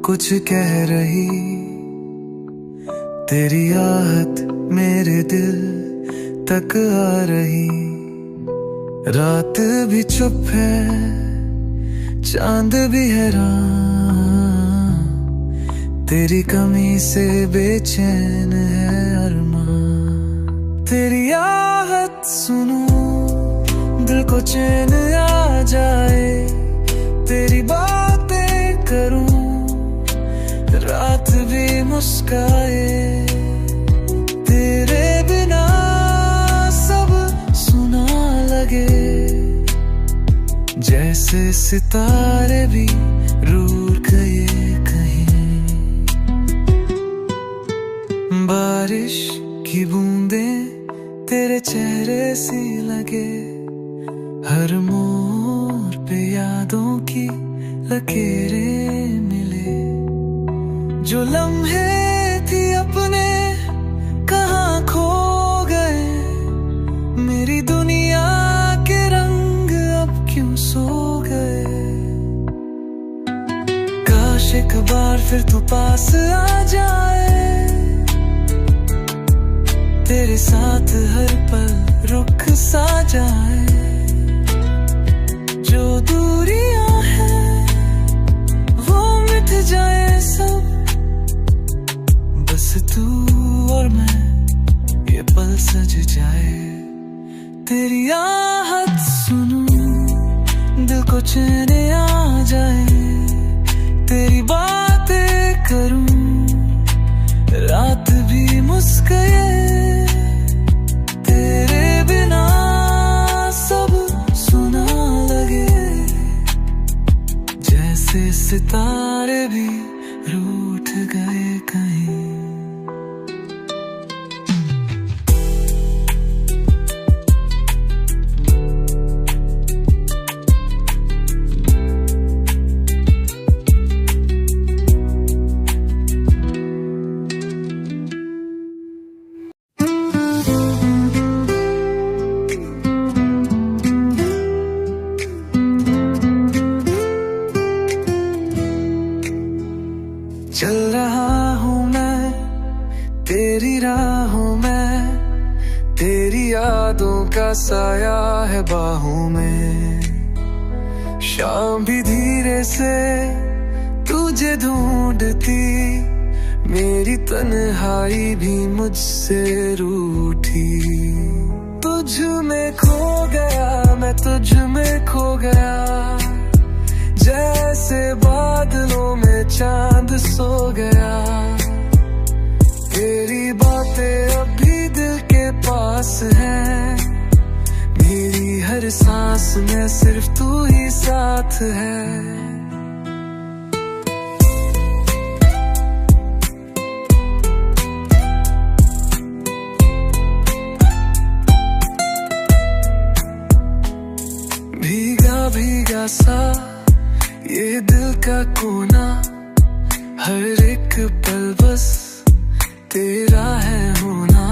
कुछ कह रही, तेरी आहट मेरे दिल तक आ रही। रात भी चुप है, चांद भी हैरान, तेरी कमी से बेचैन है अरमान। तेरी आहट सुनूं दिल को चैन आ जाए, तेरी बातें करूं रात भी मुस्काए। तेरे बिना सब सुना लगे, जैसे सितारे भी रूठ गए कहीं। बारिश की बूंदें तेरे चेहरे सी लगे, हर मोड़ पे यादों की लकीरें मिले। जो लम्हे थी अपने कहाँ खो गए, मेरी दुनिया के रंग अब क्यों सो गए। काश एक बार फिर तू पास आ जाए, तेरे साथ हर पल रुक सा जाए। जो दूरियां हैं वो मिट जाए सब, बस तू और मैं ये पल सज जाए। तेरी आहट सुनूं दिल को चैन आ जाए, तेरी बातें करूं रात भी मुस्काए। तेरे बिना सब सुना लगे, जैसे सितारे भी रूठ गए कहीं। चल रहा हूँ मैं तेरी राहों में, तेरी यादों का साया है बाहों में। शाम भी धीरे से तुझे ढूंढती, मेरी तन्हाई भी मुझसे रूठी। तुझ में खो गया मैं, तुझ में खो गया, जैसे बादलों में चांद सो गया। तेरी बातें अभी दिल के पास हैं, मेरी हर सांस में सिर्फ तू ही साथ है। भीगा भीगा सा ये दिल का कोना, हर एक पल बस तेरा है होना।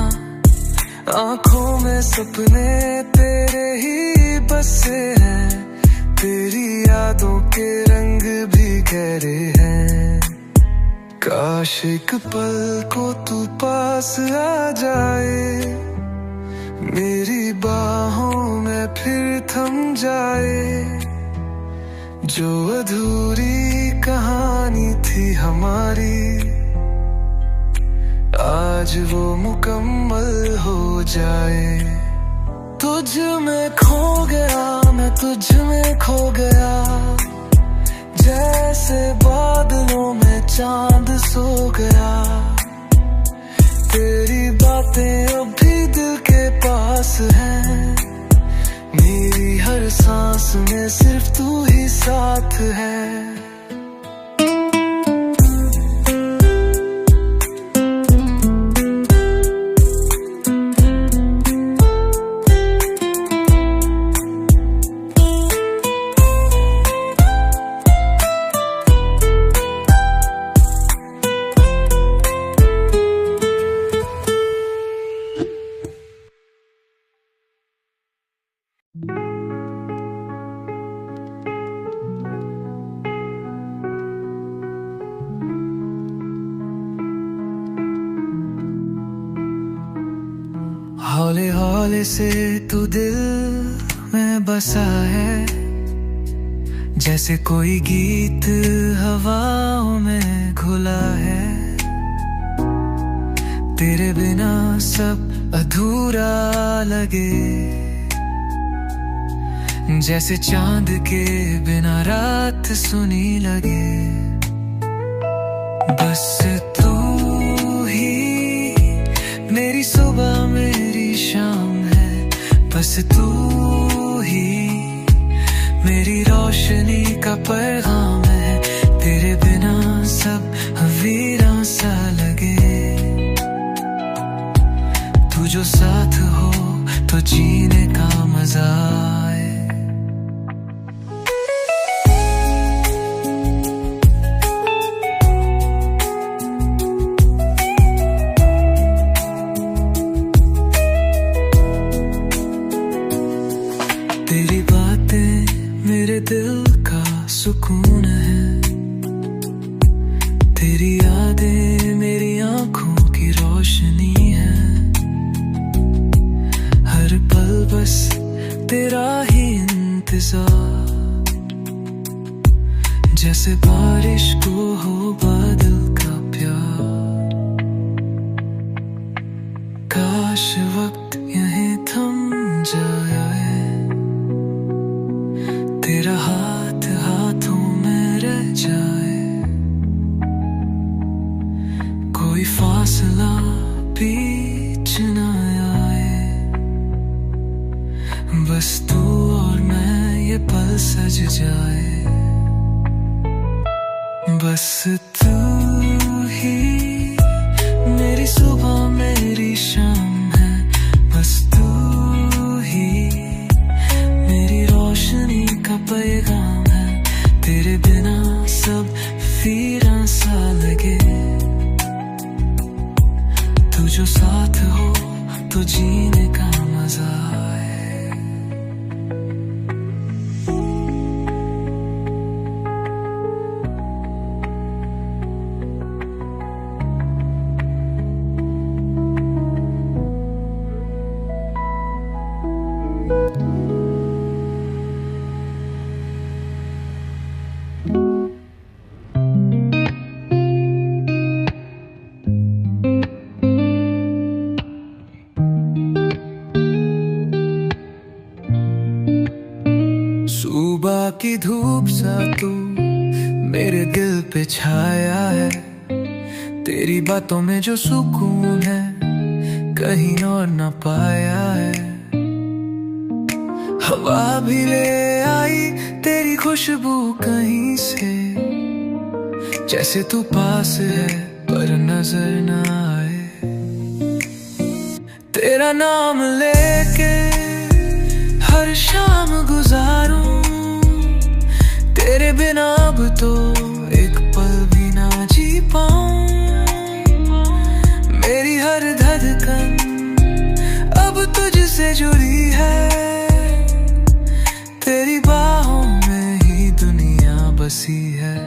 आंखों में सपने तेरे ही बसे हैं, तेरी यादों के रंग भी गहरे हैं। काश एक पल को तू पास आ जाए, मेरी बाहों में फिर थम जाए। जो अधूरी कहानी थी हमारी, आज वो मुकम्मल हो जाए। तुझ में खो गया मैं, तुझ में खो गया, जैसे बादलों में चांद सो गया। तेरी बातें अभी दिल के पास हैं, मेरी हर सांस में सिर्फ तू ही साथ है। हौले हौले से तू दिल में बसा है, जैसे कोई गीत हवाओं में घुला है। तेरे बिना सब अधूरा लगे, जैसे चांद के बिना रात सुनी लगे। बस तू ही मेरी सुबह मेरी शाम है, बस तू ही मेरी रोशनी का पैगाम है। तेरे बिना सब वीरां सा लगे, तू जो साथ हो तो जीने का मजा आए। तेरी बातें मेरे दिल का सुकून है, तेरी यादें मेरी आंखों की रोशनी है। हर पल बस तेरा ही इंतजार, जैसे बारिश को हो बादल का प्यार। काश वक्त यहीं थम जाए, तेरा हाथ हाथों में रह जाए। कोई फासला बीच न आए, बस तू और मैं ये पल सज जाए। बस तू ही मेरी सुबह मेरी शाम है, बस तू ही मेरी रोशनी का पैगाम है। तेरे बिना सब वीरां सा लगे, तू जो साथ हो तो जीने का मजा आए। सुबह की धूप सा तू मेरे दिल पे छाया है, तेरी बातों में जो सुकून है कहीं और न पाया है। हवा भी ले आई तेरी खुशबू कहीं से, जैसे तू पास है पर नजर न आए। तेरा नाम लेके हर शाम गुजारूं, तेरे बिना अब तो एक पल भी ना जी पाऊं। मेरी हर धड़कन अब तुझसे जुड़ी है, तेरी बाहों में ही दुनिया बसी है।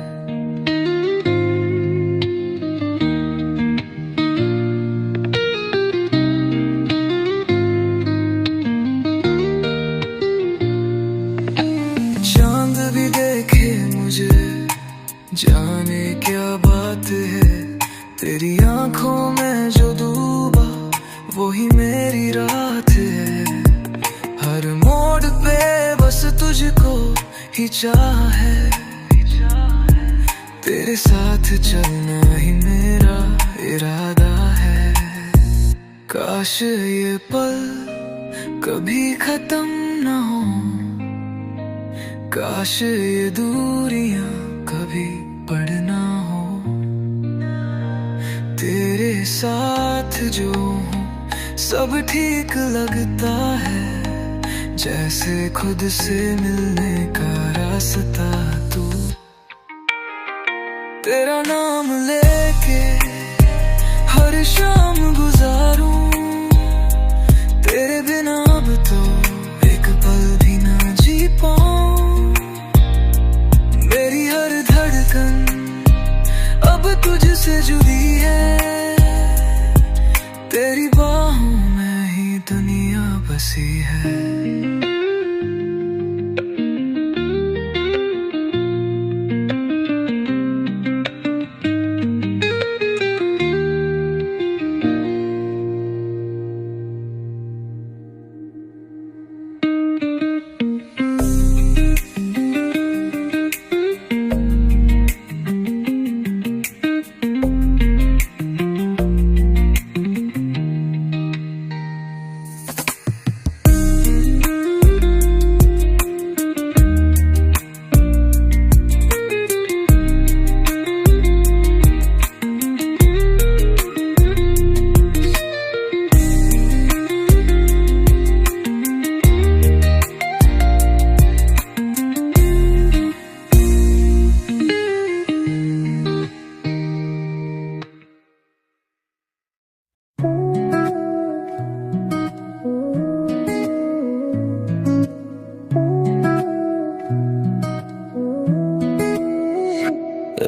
चांद भी देखे मुझे, जाने क्या बात है। तेरी आंखों में जो डूबा वही मेरी रात है। हर मोड़ पे बस तुझको ही चाह है, तेरे साथ चलना ही मेरा इरादा है। काश ये पल कभी खत्म न हो, काश ये दूरियां कभी बढ़ना हो। तेरे साथ जो हूँ सब ठीक लगता है, जैसे खुद से मिलने का रास्ता तू। तेरा नाम लेके हर शाम गुजारूं, तेरे बिना अब तो एक पल भी ना जी पाऊं। मेरी हर धड़कन अब तुझसे जुड़ी है, तेरी बाहों में ही दुनिया बसी है।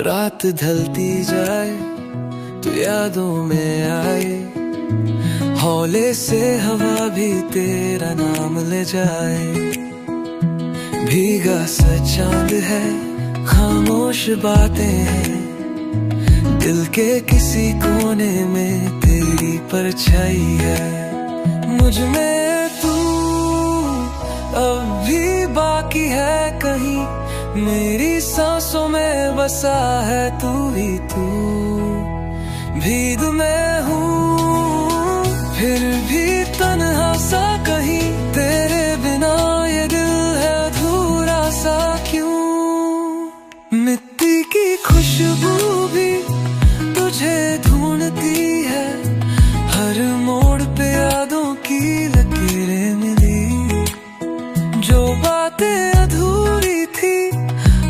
रात ढलती जाए तो यादों में आए, हौले से हवा भी तेरा नाम ले जाए। भीगा सा चांद है, खामोश बातें हैं, दिल के किसी कोने में तेरी परछाई है। मुझ में तू अब भी बाकी है कहीं, मेरी सांसों में बसा है तू ही तू। भीग मैं हूँ फिर भी तन्हा सा कहीं, तेरे बिना ये दिल है अधूरा सा क्यों। मिट्टी की खुशबू भी तुझे ढूंढती है, हर मोड़ पे यादों की लकीरें मिली। जो बातें अधूरी थी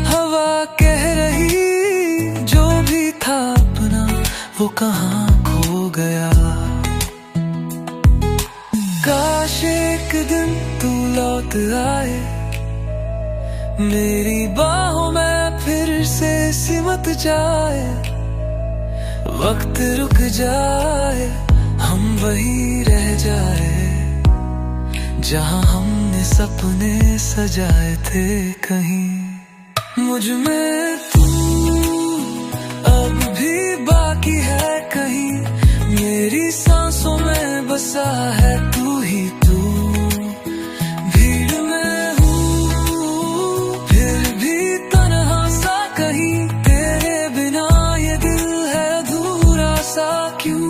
हवा कह रही, जो भी था अपना वो कहाँ खो गया। काश एक दिन तू लौट आए, मेरी बाहों में फिर से सिमट जाए। वक्त रुक जाए, हम वही रह जाए जहाँ हमने सपने सजाए थे कहीं। मुझ में तू अब भी बाकी है कहीं, मेरी सांसों में बसा है तू ही तू। भीड़ में हूँ फिर भी तन्हा सा कहीं, तेरे बिना ये दिल है अधूरा सा क्यों।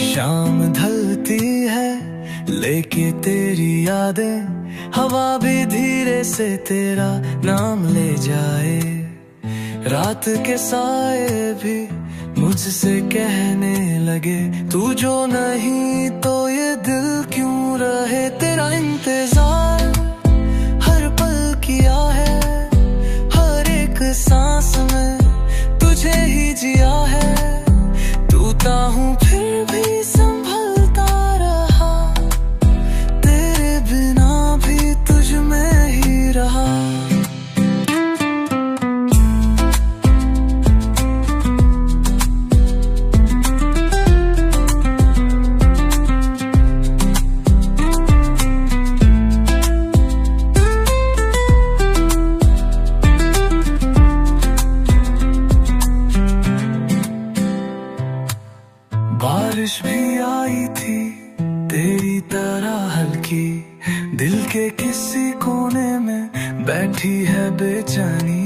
शाम ढलती है लेके तेरी यादें, हवा भी धीरे से तेरा नाम ले जाए। रात के साए भी मुझसे कहने लगे, तू जो नहीं तो ये दिल क्यों रहे। तेरा इंतजार हर पल किया है, हर एक सांस में तुझे ही जिया है। टूटा हूँ फिर भी संभलता रहा, तेरे बिना भी तुझ में ही रहा। बारिश भी आई थी तेरी तरह हल्की, दिल के किसी कोने में बैठी है बेचैनी।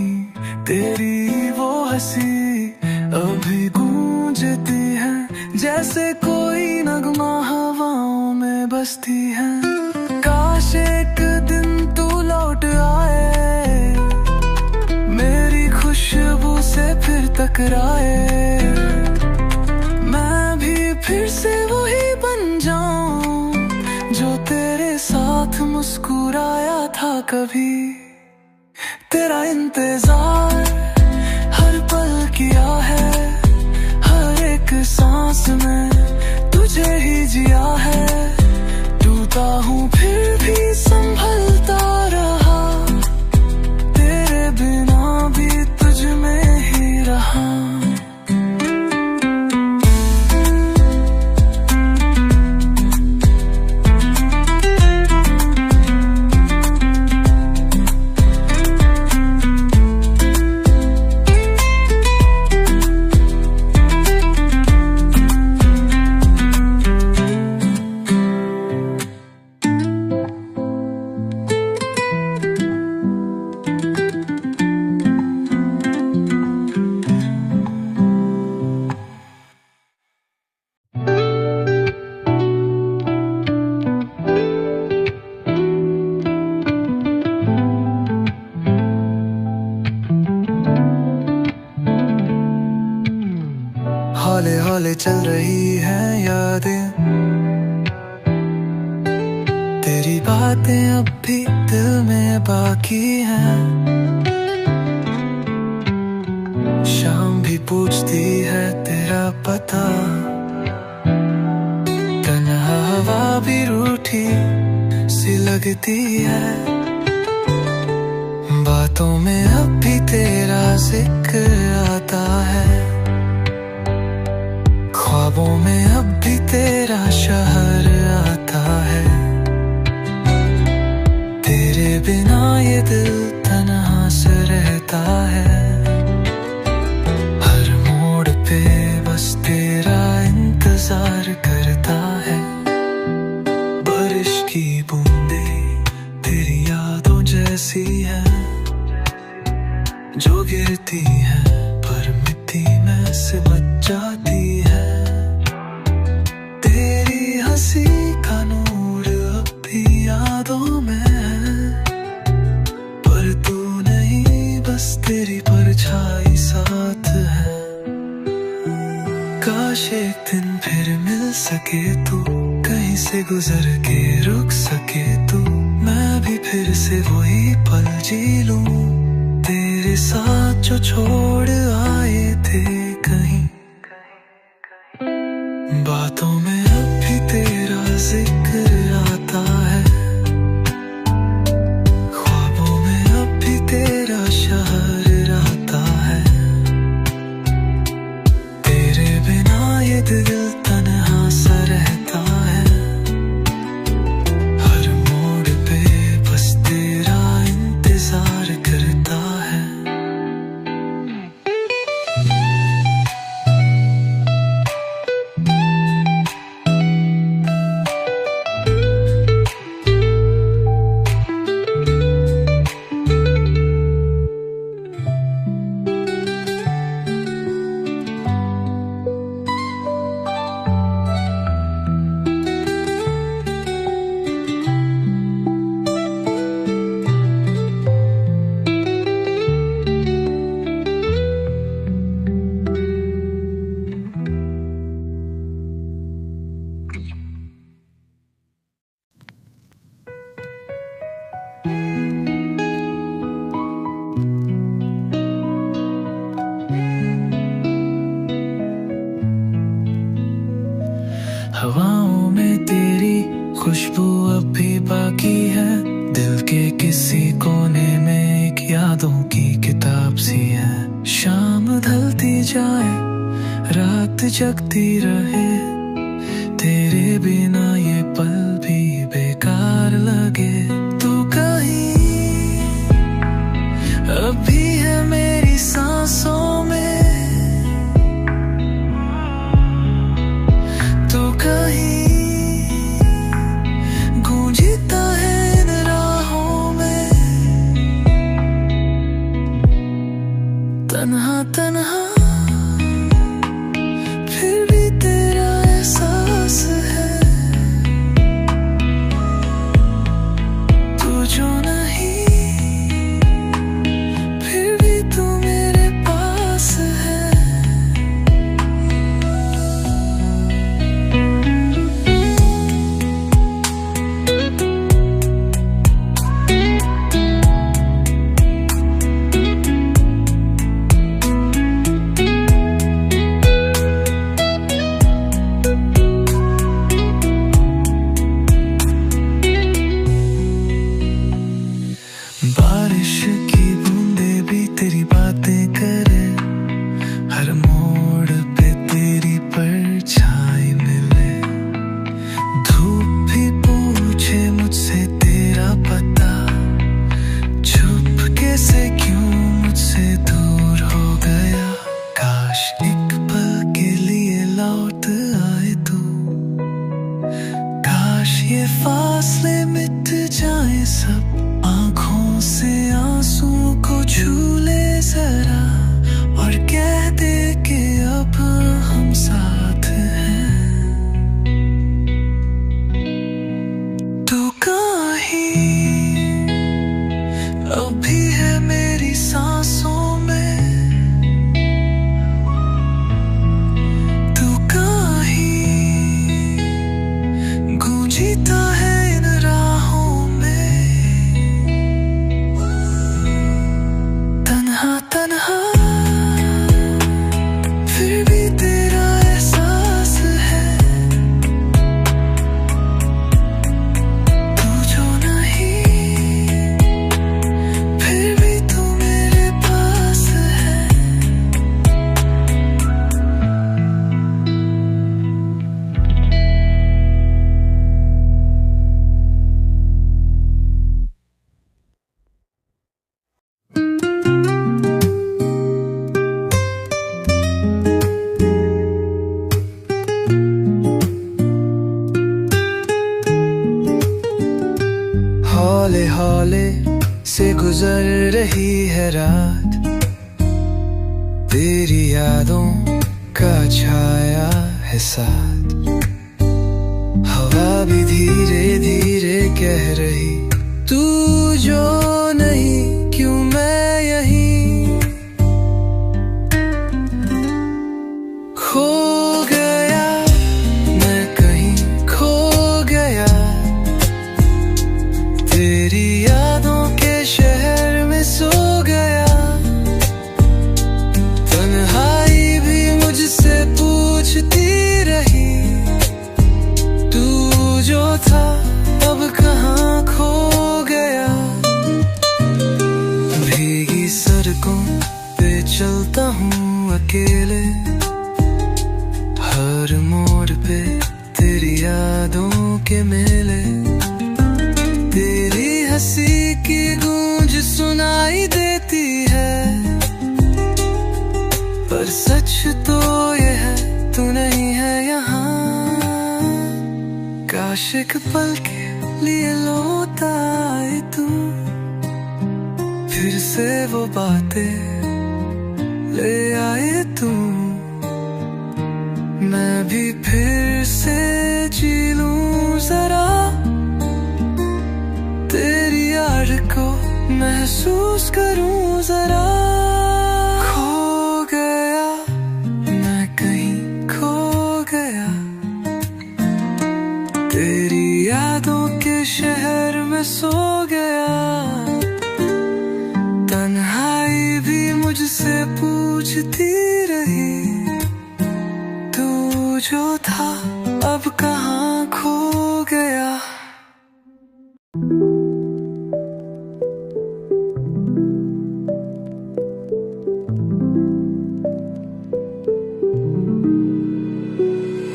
तेरी वो हंसी अभी गूंजती है जैसे कोई नगमा हवाओं में बसती है। काश एक दिन तू लौट आए, मेरी खुशबू से फिर टकराए, मैं भी फिर से वही बन जाऊं जो तेरे साथ मुस्कुराया था कभी। तेरा इंतजार हर पल किया है, हर एक सांस में तुझे ही जिया है। टूटा हूँ फिर भी संभलता रहा, तेरे बिना भी तुझ में ही रहा। हौले हौले चल रही है यादें, तेरी बातें अब भी दिल में बाकी हैं। शाम भी पूछती है तेरा पता, तन्हा हवा भी रूठी सी लगती है। बातों में अब भी तेरा जिक्र आता है, ख्वाबों में अब भी तेरा शहर आता है। तेरे बिना ये दिल तन्हा से रहता है, हर मोड़ पे बस तेरा इंतजार करता है। बारिश की बूंदें तेरी यादों जैसी है, जो गिरती है पर मिट्टी में से बच जाती है। तेरी हंसी का नूर अब भी यादों में है, पर तू नहीं बस तेरी परछाई साथ है। काश एक दिन फिर मिल सके तू, कहीं से गुजर के रुक सके तू, मैं भी फिर से वही पल जी लूं तेरे साथ जो छोड़ आए थे कहीं। बातों में अब भी तेरा जिक्र आता है, ख्वाबों में अब भी तेरा शहर आता है। तेरे बिना ये दिल तन्हा सा रहता है, हर मोड़ पे बस तेरा इंतजार करता है। हवाओं में तेरी खुशबू अब भी बाकी है, दिल के किसी कोने में एक यादों की किताब सी है। शाम ढलती जाए रात जगती रहे, तेरे बिना ये पल भी बेकार लगे। तू कहीं अब भी है मेरी सांसों में, गूंजता है इन राहों में। तन्हा तन्हा फिर भी तेरा मोड़ पे तेरी परछाई मिले, धूप भी पूछे मुझसे तेरा पता, चुपके से क्यों मुझसे दूर हो गया। काश एक पल के लिए लौट आए तू, काश ये फासले मिट जाए सब, आंखों से आंसू को छू ले जरा और कह दे कि अब हम साथ हैं। तू कहीं अभी है मेरी सांसों में, तू कहीं गूंजता है इन राहों में, तन्हा तन्हा फिर भी तेरा एहसास है, तू जो नहीं फिर भी तू मेरे पास है। हौले हौले से गुजर रही है रात, तेरी यादों का छाया है साथ, हवा भी धीरे धीरे कह रही तू जो नहीं क्यों मैं यहीं। खो गया मैं कहीं खो गया, तेरी यादों के शहर में सो गया, तन्हाई भी मुझसे पूछती रही तू जो था अब कहाँ खो गया। भीगी सड़कों पे चलता हूँ अकेले, हर मोड़ पे तेरी यादों के मेले, तेरी हंसी की गूंज सुनाई देती है, पर सच तो ये है तू नहीं है यहाँ। काश एक पल के लिए लौट आए तू, फिर से वो बातें ले आए तू, मैं भी फिर से जी लूं जरा, तेरी याद को महसूस करूं जरा। खो गया मैं कहीं खो गया, तेरी यादों के शहर में सो गया, तन्हाई भी मुझसे पूछती रही तू जो था अब कहाँ खो गया।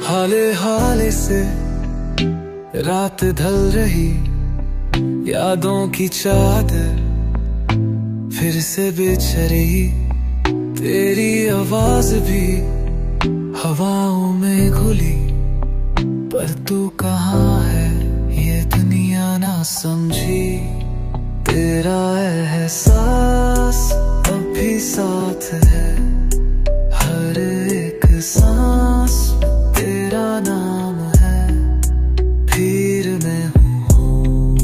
हाले हाले से रात ढल रही, यादों की चादर फिर से बिछ रही, तेरी आवाज भी हवाओं में घुली, पर तू कहाँ है ये दुनिया ना समझी, तेरा एहसास अब भी साथ है, हर एक सांस तेरा नाम है, भीड़ में हूँ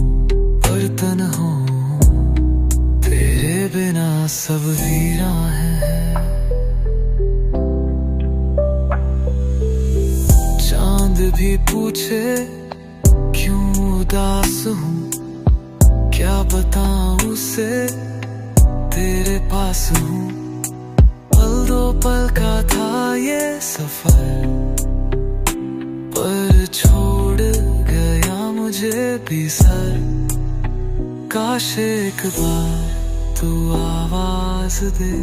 पर तन्हा हूँ, तेरे बिना सब वीरा है। चांद भी पूछे क्यों उदास हूँ, क्या बताऊँ उसे तेरे पास हूँ, पल दो पल का था ये सफर, पर छोड़ गया मुझे भी सर, काश एक बार तू आवाज दे,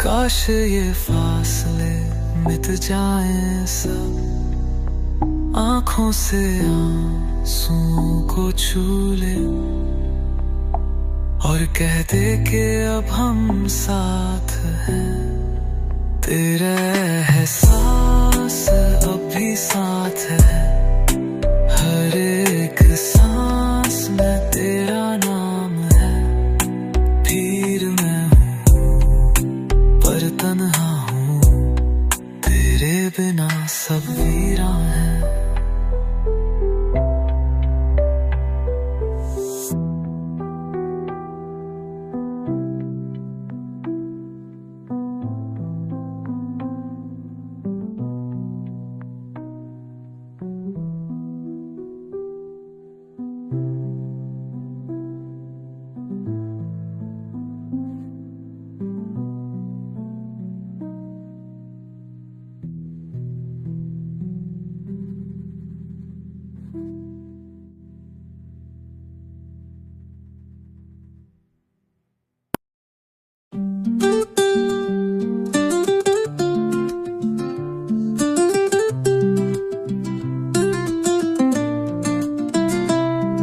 काश ये फासले मिट जाएं सब, आंखों से आंसुओं को छू ले और कह दे कि अब हम साथ हैं। तेरा एहसास अब भी साथ है, हर एक सांस में तेरा नाम है। फिर मैं हूँ पर तन्हा हूँ, तेरे बिना सब वीरान है।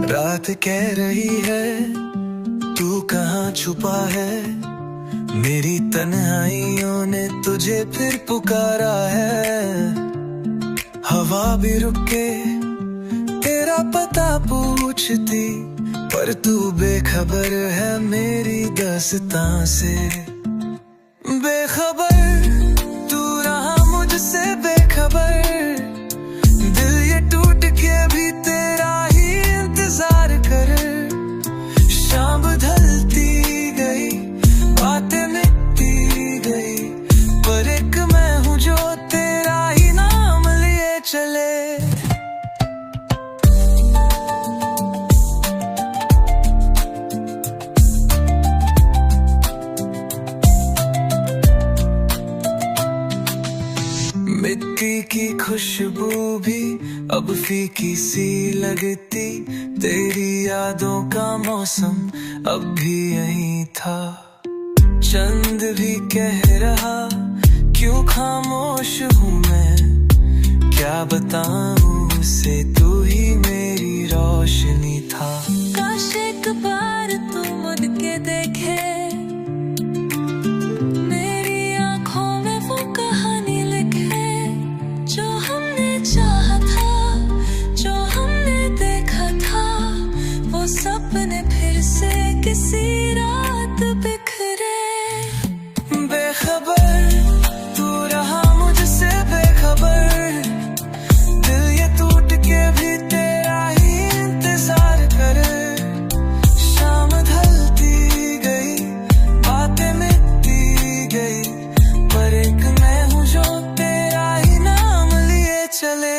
रात कह रही है तू कहाँ छुपा है, मेरी तन्हाइयों ने तुझे फिर पुकारा है। हवा भी रुक के तेरा पता पूछती, पर तू बेखबर है मेरी दास्तां से। बेखबर तू रहा मुझसे बेखबर, दिल ये टूट के भी तेरा ही इंतजार कर। शाम ढलती गई, बातें मिटती गई, पर एक मैं हूँ जो तेरा ही नाम लिए चले। मिट्टी की खुशबू भी अब फीकी सी लगती, तेरी यादों का मौसम अब भी यही था। चंद भी कह रहा क्यों खामोश हूँ मैं, क्या बताऊँ उसे तू ही मेरी रोशनी था। काश एक बार तू मुड़ के देखे, मेरी आंखों में वो कहानी लिखे, जो हमने चाहा था, जो हमने देखा था, वो सपने फिर से किसी रात बिखरे। बेखबर तू रहा मुझसे बेखबर, दिल ये टूट के भी तेरा ही इंतजार करे। शाम ढलती गई, बातें मिटती गई, पर एक मैं हूँ जो तेरा ही नाम लिए चले।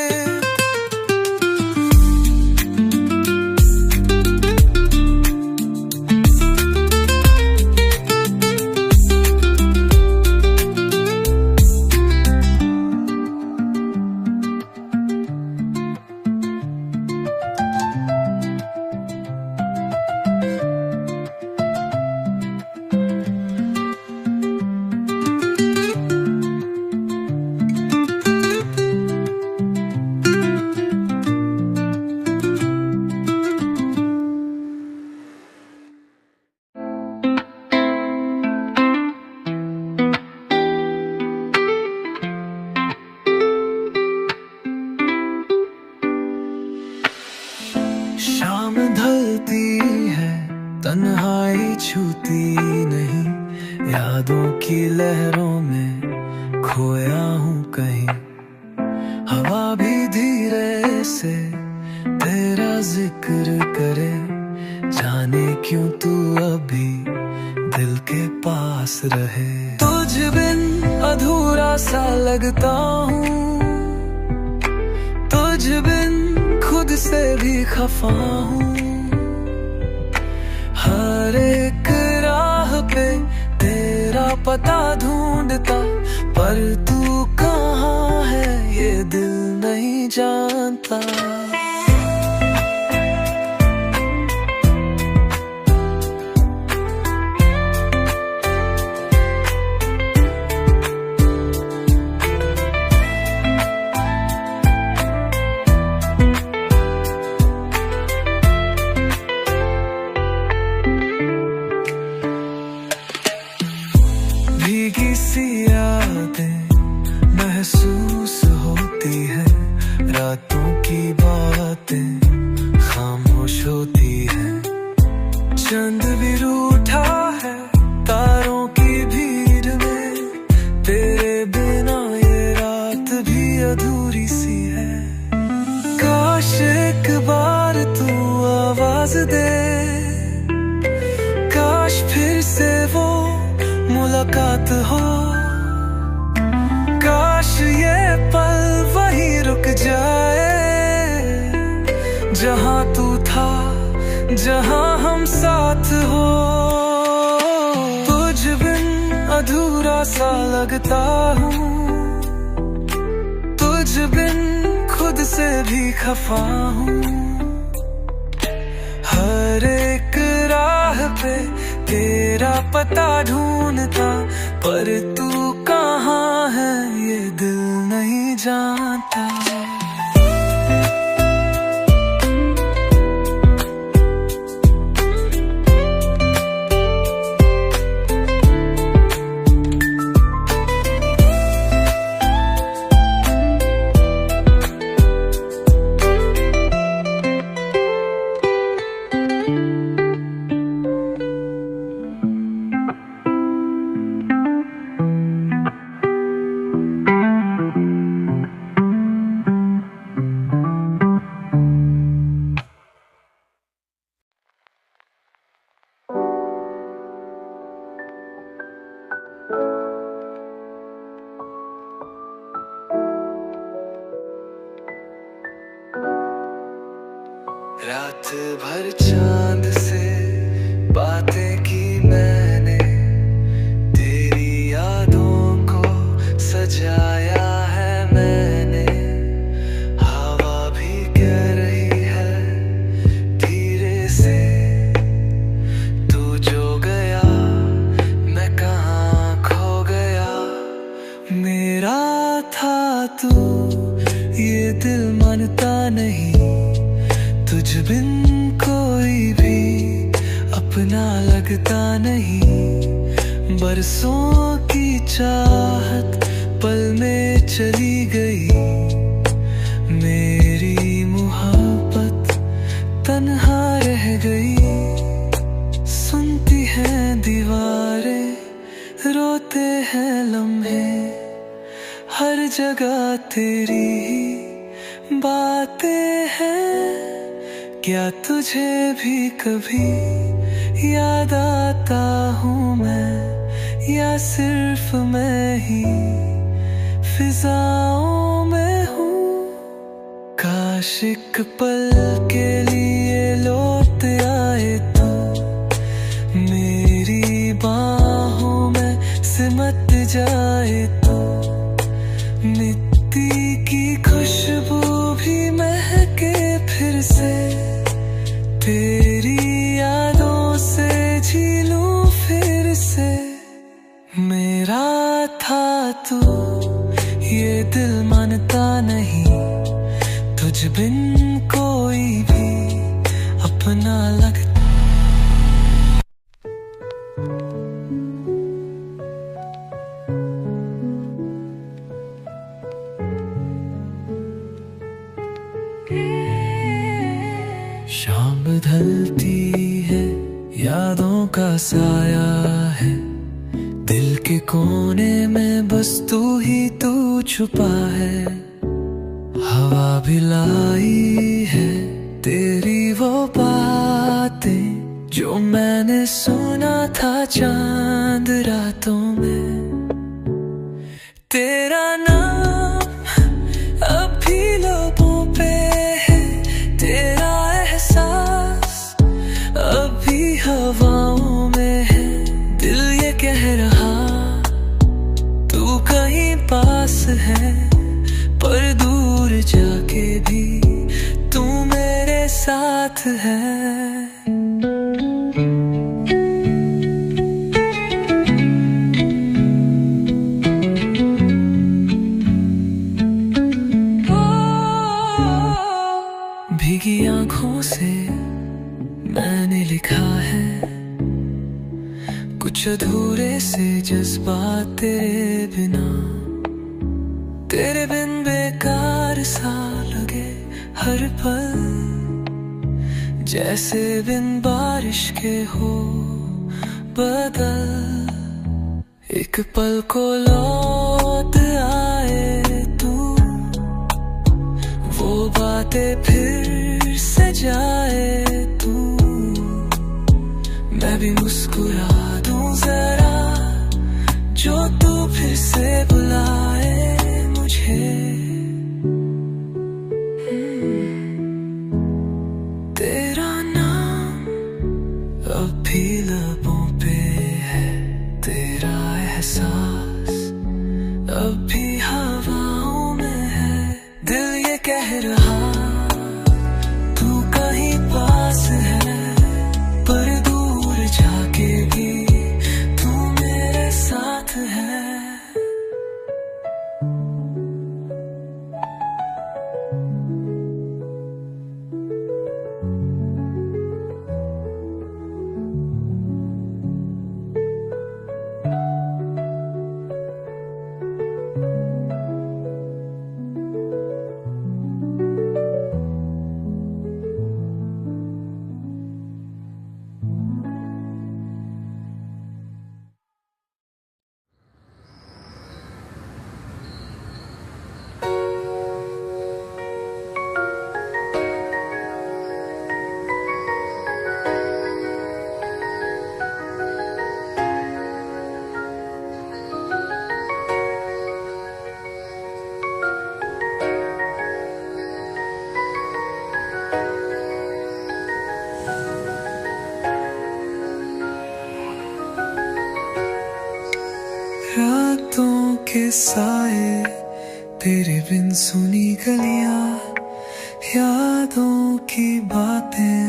शाम ढलती है, तन्हाई छूती नहीं, यादों की लहरों में खोया हूँ कहीं। हवा भी धीरे से तेरा जिक्र करे, जाने क्यों तू अभी दिल के पास रहे। तुझ बिन अधूरा सा लगता हूँ, तुझ बिन खुद से भी खफा हूँ। हर एक राह पे तेरा पता ढूंढता, पर तू कहाँ है ये दिल नहीं जानता। महसूस होती है, रातों की बातें खामोश होती है। चंद भी रूठा है तारों की भीड़ में, तेरे बिना ये रात भी अधूरी सी है। काश एक बार तू आवाज दे, काश फिर से वो मुलाकात हो, काश ये पल वहीं रुक जाए जहां तू था, जहां हम साथ हो। तुझ बिन अधूरा सा लगता हूँ, तुझ बिन खुद से भी खफा हूँ। हर एक राह पे तेरा पता ढूंढता, पर तू कहाँ है ये दिल नहीं जानता। रात भर चांद से बातें की मैंने, तेरी यादों को सजाया है मैंने। हवा भी कह रही है धीरे से, तू जो गया मैं कहाँ खो गया। मेरा था तू ये दिल मानता नहीं, तुझ बिन कोई भी अपना लगता नहीं। बरसों की चाहत पल में चली गई, मेरी मोहब्बत तन्हा रह गई। सुनती हैं दीवारें, रोते हैं लम्हे, हर जगह तेरी ही बातें हैं। क्या तुझे भी कभी याद आता हूँ मैं, या सिर्फ मैं ही फिजाओं में हूँ। काश एक पल के लिए लौट आए तू, मेरी बाहों में सिमट जाए तू। मिट्टी की खुशबू भी महके फिर से, तेरी यादों से जी लूं फिर से। मेरा था तू ये दिल मानता नहीं, तुझ बिन कोई भी अपना लगता। शाम ढलती है, यादों का साया है, दिल के कोने में बस तू ही तू छुपा है। हवा भी लाई है तेरी वो बातें, जो मैंने सुना था चांद रातों में। तेरा नाम अब भी लबों पे है, तेरा एहसास अब भी हवाओं में है। दिल ये कह रहा तू कहीं पास है, पर दूर जाके भी तू मेरे साथ है। भीगी आंखों से मैंने लिखा है कुछ अधूरे से जज्बात तेरे बिना। सा लगे हर पल, जैसे बिन बारिश के हो बदल। एक पल को लौट आए तू, वो बातें फिर से जाए तू। मैं भी मुस्कुरा दूं जरा, जो तू फिर से बुलाए मुझे। तेरा नाम अब भी लबों पे है, तेरा एहसास अब भी हवाओं में है। दिल ये कह रहा तू कहीं पास है, पर दूर जाके भी तू मेरे साथ है। रातों के साए, तेरे बिन सुनी गलियां, यादों की बातें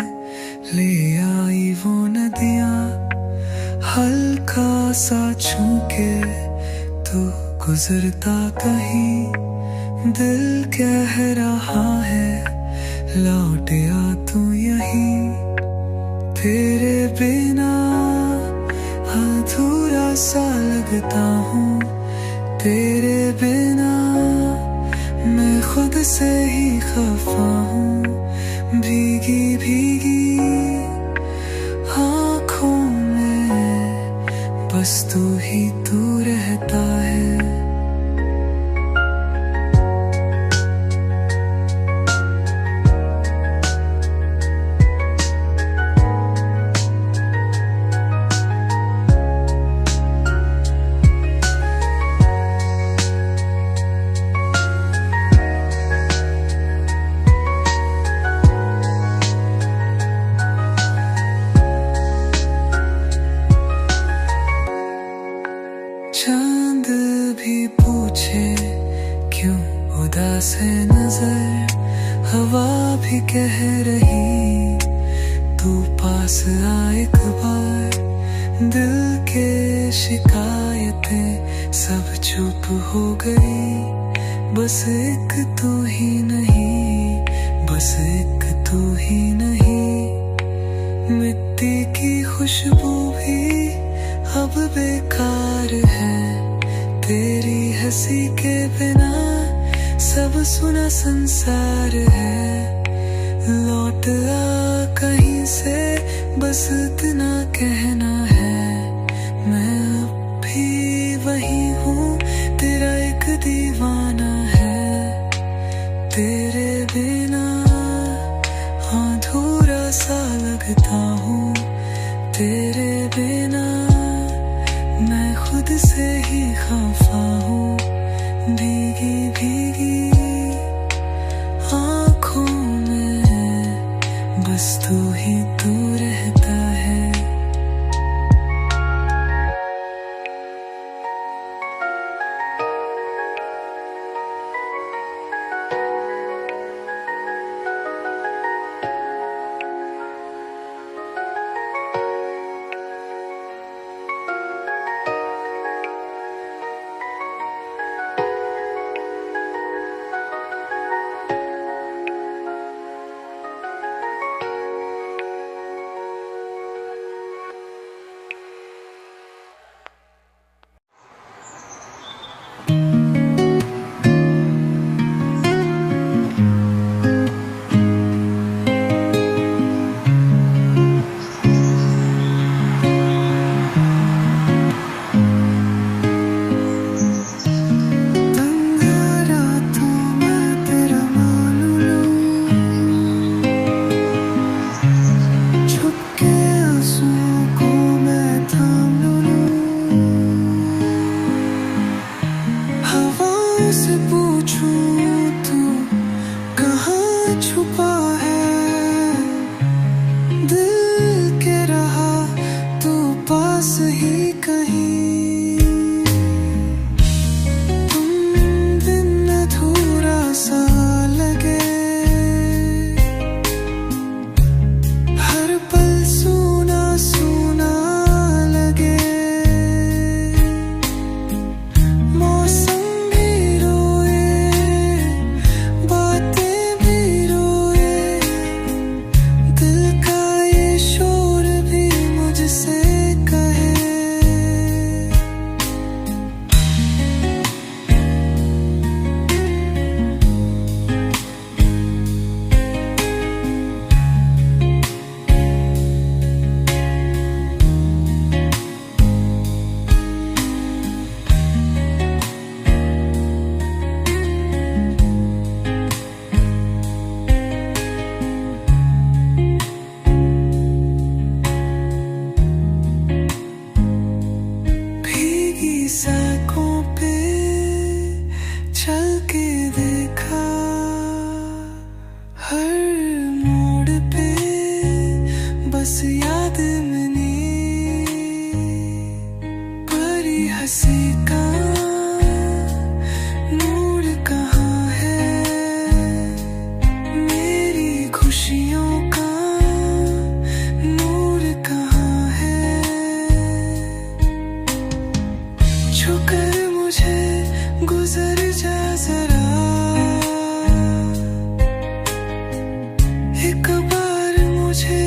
ले आई वो नदियां। हल्का सा छू के तू गुजरता कहीं, दिल कह रहा है लौट आ तू यहीं। तेरे बिना अधूरा सा लगता हूँ, तेरे बिना मैं खुद से ही खफा हूँ। भीगी भीगी आँखों में बस तू ही तू रहता है। चांद भी पूछे क्यों उदास है नजर, हवा भी कह रही तू पास आ एक बार। दिल के शिकायतें सब चुप हो गई, बस एक तू ही नहीं, बस एक तू ही नहीं। मिट्टी की खुशबू भी अब बेकार है, तेरी हंसी के बिना सब सुना संसार है। लौट आ कहीं से बस इतना कहना है, मैं अब भी वही हूँ, तेरा एक दीवाना है। तेरे बिना अधूरा सा लगता हूँ, तेरे बिना मैं खुद से ही खफा हूँ। भीगी भीगी आँखों में बस तू ही तू रहता है। से पूछूं तू कहाँ छुपा है, दिल के रहा तू पास ही कहीं। तुम बिन अधूरा सा लगे, हर पल सूना सूना लगे। मौसम भी रोए, बातें भी रोए, दिल का ये शोर भी मुझसे कहे। भीगी सड़कों पे चल के देखा, हर मोड़ पे बस याद मनी, परी हंसी का नूर कहाँ है, मेरी खुशियों का नूर कहाँ है। छूकर मुझे गुजर जा जरा, एक बार मुझे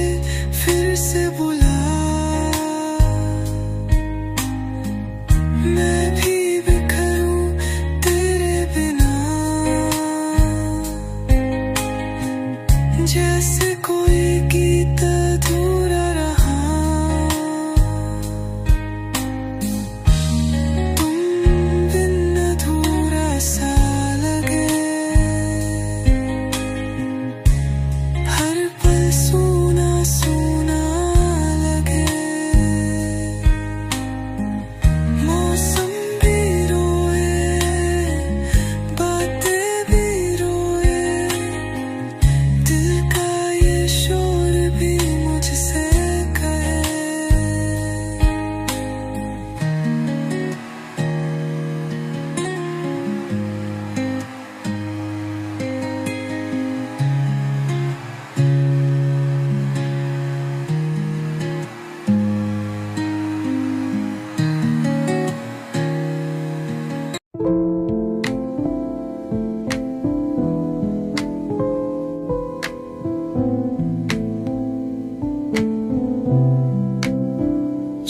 फिर से बुला, मैं भी बिखरूं तेरे बिना, जैसे कोई गीत अधूरा रहा। तुम बिन अधूरा सा लगे, हर पल सूना सूना लगे। मौसम भी रोए, बातें भी रोए, दिल का ये शोर भी मुझसे कहे।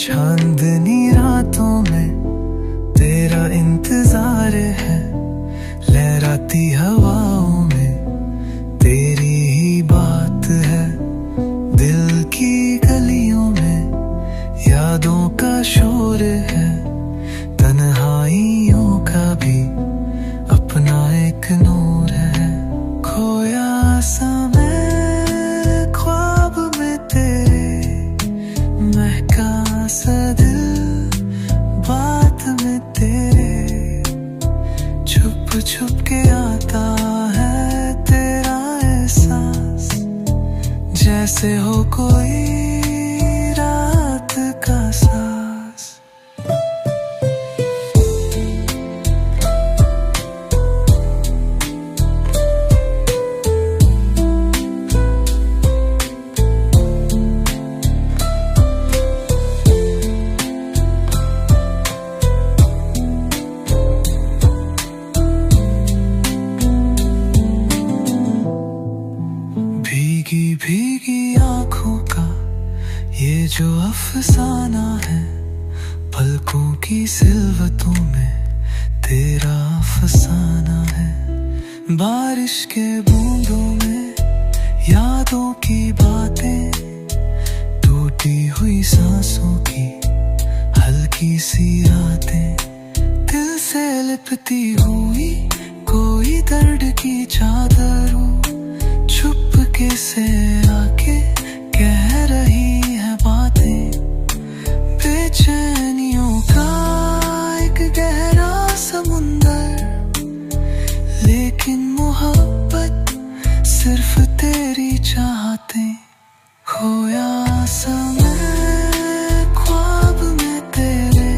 चांदनी रातों में तेरा इंतजार है, लहराती हवाओं में तेरी ही बात है। दिल की गलियों में यादों का शोर है, तन्हाइयों का भी अपना एक नूर है। खोया सा मैं ख्वाब में तेरे, महका सा दिल बात में तेरे, छुप छुप के आता है तेरा एहसास, जैसे हो कोई रात का सांस। भीगी भीगी आंखों का ये जो अफसाना है, पलकों की सिलवतों में तेरा फसाना है। बारिश के बूंदों में यादों की बातें, टूटी हुई सांसों की हल्की सी रातें, दिल से लिपटी हुई कोई दर्द की चादर छुपके से आके कह रही है बातें। बेचैनियों का एक गहरा समुंदर लेकिन मोहब्बत सिर्फ तेरी चाहते। खोया समय ख्वाब में तेरे,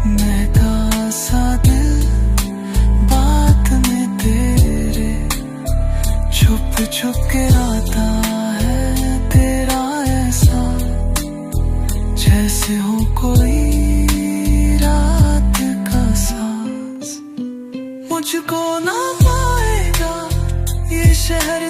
महका सा दिल बात में तेरे। छुप छुप के आता है तेरा ऐसा, जैसे हो कोई रात का सांस। मुझको ना पाएगा ये शहर